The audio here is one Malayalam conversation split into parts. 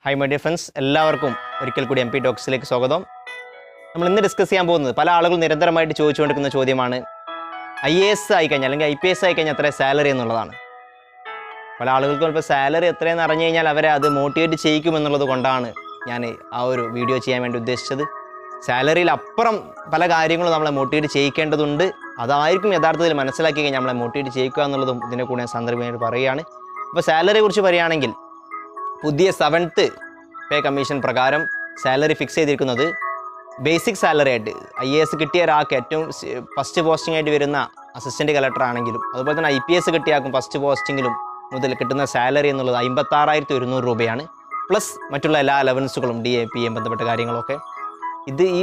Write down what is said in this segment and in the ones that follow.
Hi my dear friends, എല്ലാവർക്കും ഒരിക്കൽ കൂടി MP ടോക്സിലേക്ക് സ്വാഗതം. നമ്മൾ ഇന്ന് ഡിസ്കസ് ചെയ്യാൻ പോകുന്നത് പല ആളുകളും നിരന്തരമായിട്ട് ചോദിച്ചുകൊണ്ടിരിക്കുന്ന ചോദ്യമാണ് IAS ആയി കഴിഞ്ഞാൽ അല്ലെങ്കിൽ IPS ആയി കഴിഞ്ഞാൽ എത്ര സാലറി എന്നുള്ളതാണ്. പല ആളുകൾക്കും ഇപ്പോൾ സാലറി എത്രയെന്ന് അറിഞ്ഞു കഴിഞ്ഞാൽ അവരെ അത് മോട്ടിവേറ്റ് ചെയ്യിക്കുമെന്നുള്ളത് കൊണ്ടാണ് ഞാൻ ആ ഒരു വീഡിയോ ചെയ്യാൻ വേണ്ടി ഉദ്ദേശിച്ചത്. സാലറിയിൽ അപ്പുറം പല കാര്യങ്ങളും നമ്മളെ മോട്ടിവേറ്റ് ചെയ്യിക്കേണ്ടതുണ്ട്. അതായിരിക്കും യഥാർത്ഥത്തിൽ മനസ്സിലാക്കി കഴിഞ്ഞാൽ നമ്മളെ മോട്ടിവേറ്റ് ചെയ്യിക്കുക എന്നുള്ളതും ഇതിനെ കൂടെ ഞാൻ സന്ദർഭമായിട്ട് പറയുകയാണ്. അപ്പോൾ സാലറിയെ കുറിച്ച് പറയുകയാണെങ്കിൽ പുതിയ 7th പേ കമ്മീഷൻ പ്രകാരം സാലറി ഫിക്സ് ചെയ്തിരിക്കുന്നത് ബേസിക് സാലറി ആയിട്ട് IAS കിട്ടിയ ഒരാൾക്ക് ഏറ്റവും ഫസ്റ്റ് പോസ്റ്റിംഗ് ആയിട്ട് വരുന്ന അസിസ്റ്റൻറ്റ് കളക്ടർ ആണെങ്കിലും അതുപോലെ തന്നെ IPS കിട്ടിയാക്കും ഫസ്റ്റ് പോസ്റ്റിങ്ങിലും മുതൽ കിട്ടുന്ന സാലറി എന്നുള്ളത് 56,100 രൂപയാണ്. പ്ലസ് മറ്റുള്ള എല്ലാ അലവൻസുകളും DAP ബന്ധപ്പെട്ട കാര്യങ്ങളൊക്കെ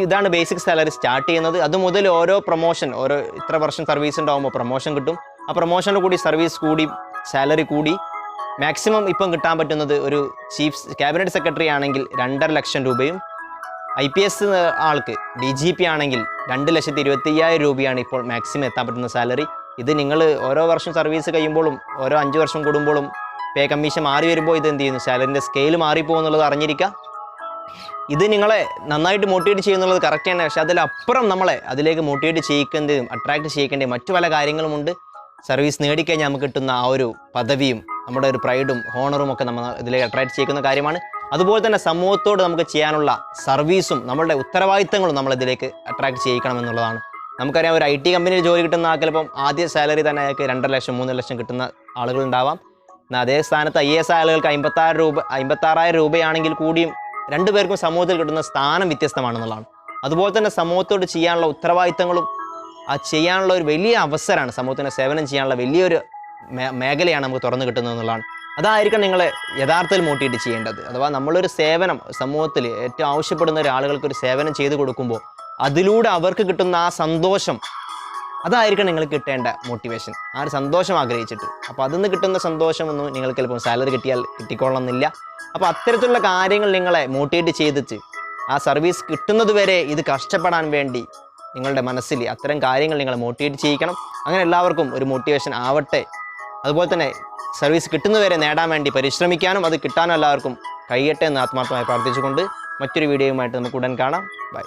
ഇതാണ് ബേസിക് സാലറി സ്റ്റാർട്ട് ചെയ്യുന്നത്. അതുമുതൽ ഓരോ പ്രൊമോഷൻ ഓരോ ഇത്ര വർഷം സർവീസ് ഉണ്ടാകുമ്പോൾ പ്രൊമോഷൻ കിട്ടും. ആ പ്രൊമോഷൻ്റെ കൂടി സർവീസ് കൂടി സാലറി കൂടി മാക്സിമം ഇപ്പം കിട്ടാൻ പറ്റുന്നത് ഒരു ചീഫ് ക്യാബിനറ്റ് സെക്രട്ടറി ആണെങ്കിൽ 2.5 ലക്ഷം രൂപയും IPS ആൾക്ക് DGP ആണെങ്കിൽ 2,25,000 രൂപയാണ് ഇപ്പോൾ മാക്സിമം എത്താൻ പറ്റുന്ന സാലറി. ഇത് നിങ്ങൾ ഓരോ വർഷം സർവീസ് കഴിയുമ്പോഴും ഓരോ 5 വർഷം കൂടുമ്പോഴും പേ കമ്മീഷൻ മാറി വരുമ്പോൾ ഇത് എന്ത് ചെയ്യുന്നു, സാലറിൻ്റെ സ്കെയിൽ മാറിപ്പോകുന്നുള്ളത് അറിഞ്ഞിരിക്കുക. ഇത് നിങ്ങളെ നന്നായിട്ട് മോട്ടിവേറ്റ് ചെയ്യുന്നുള്ളത് കറക്റ്റ് തന്നെ. പക്ഷേ അതിലപ്പുറം നമ്മളെ അതിലേക്ക് മോട്ടിവേറ്റ് ചെയ്യിക്കേണ്ടതും അട്രാക്ട് ചെയ്യിക്കേണ്ടതും മറ്റു പല കാര്യങ്ങളുമുണ്ട്. സർവീസ് നേടിക്കഴിഞ്ഞാൽ നമുക്ക് കിട്ടുന്ന ആ ഒരു പദവിയും നമ്മുടെ ഒരു പ്രൈഡും ഹോണറും ഒക്കെ നമ്മൾ ഇതിലേക്ക് അട്രാക്ട് ചെയ്യുന്ന കാര്യമാണ്. അതുപോലെ തന്നെ സമൂഹത്തോട് നമുക്ക് ചെയ്യാനുള്ള സർവീസും നമ്മളുടെ ഉത്തരവാദിത്തങ്ങളും നമ്മളിതിലേക്ക് അട്രാക്ട് ചെയ്യിക്കണം എന്നുള്ളതാണ്. നമുക്കറിയാം, ഒരു IT കമ്പനിയിൽ ജോലി കിട്ടുന്ന ആൾക്ക് ചിലപ്പം ആദ്യ സാലറി തന്നെ അയാൾക്ക് 2.5 ലക്ഷം 3 ലക്ഷം കിട്ടുന്ന ആളുകളുണ്ടാവാം. എന്നാൽ അതേ സ്ഥാനത്ത് IAS ആളുകൾക്ക് 56,000 രൂപയാണെങ്കിൽ കൂടിയും രണ്ടുപേർക്കും സമൂഹത്തിൽ കിട്ടുന്ന സ്ഥാനം വ്യത്യസ്തമാണെന്നുള്ളതാണ്. അതുപോലെ തന്നെ സമൂഹത്തോട് ചെയ്യാനുള്ള ഉത്തരവാദിത്തങ്ങളും ചെയ്യാനുള്ള ഒരു വലിയ അവസരമാണ്, സമൂഹത്തിന് സേവനം ചെയ്യാനുള്ള വലിയൊരു മേഖലയാണ് നമുക്ക് തുറന്നു കിട്ടുന്നത് എന്നുള്ളതാണ്. അതായിരിക്കും നിങ്ങളെ യഥാർത്ഥത്തിൽ മോട്ടിവേറ്റ് ചെയ്യേണ്ടത്. അഥവാ നമ്മളൊരു സേവനം സമൂഹത്തിൽ ഏറ്റവും ആവശ്യപ്പെടുന്ന ഒരാളുകൾക്ക് ഒരു സേവനം ചെയ്തു കൊടുക്കുമ്പോൾ അതിലൂടെ അവർക്ക് കിട്ടുന്ന ആ സന്തോഷം, അതായിരിക്കും നിങ്ങൾക്ക് കിട്ടേണ്ട മോട്ടിവേഷൻ. ആ ഒരു സന്തോഷം ആഗ്രഹിച്ചിട്ട്. അപ്പോൾ അതിൽ നിന്ന് കിട്ടുന്ന സന്തോഷമൊന്നും നിങ്ങൾക്ക് ചിലപ്പോൾ സാലറി കിട്ടിയാൽ കിട്ടിക്കൊള്ളണമെന്നില്ല. അപ്പോൾ അത്തരത്തിലുള്ള കാര്യങ്ങൾ നിങ്ങളെ മോട്ടിവേറ്റ് ചെയ്തിട്ട് ആ സർവീസ് കിട്ടുന്നത് വരെ ഇത് കഷ്ടപ്പെടാൻ വേണ്ടി നിങ്ങളുടെ മനസ്സിൽ അത്തരം കാര്യങ്ങൾ നിങ്ങളെ മോട്ടിവേറ്റ് ചെയ്യിക്കണം. അങ്ങനെ എല്ലാവർക്കും ഒരു മോട്ടിവേഷൻ ആവട്ടെ. അതുപോലെ തന്നെ സർവീസ് കിട്ടുന്നവരെ നേടാൻ വേണ്ടി പരിശ്രമിക്കാനും അത് കിട്ടാനും എല്ലാവർക്കും കഴിയട്ടെ എന്ന് ആത്മാർത്ഥമായി പ്രാർത്ഥിച്ചുകൊണ്ട് മറ്റൊരു വീഡിയോയുമായിട്ട് നമുക്ക് ഉടൻ കാണാം. ബൈ.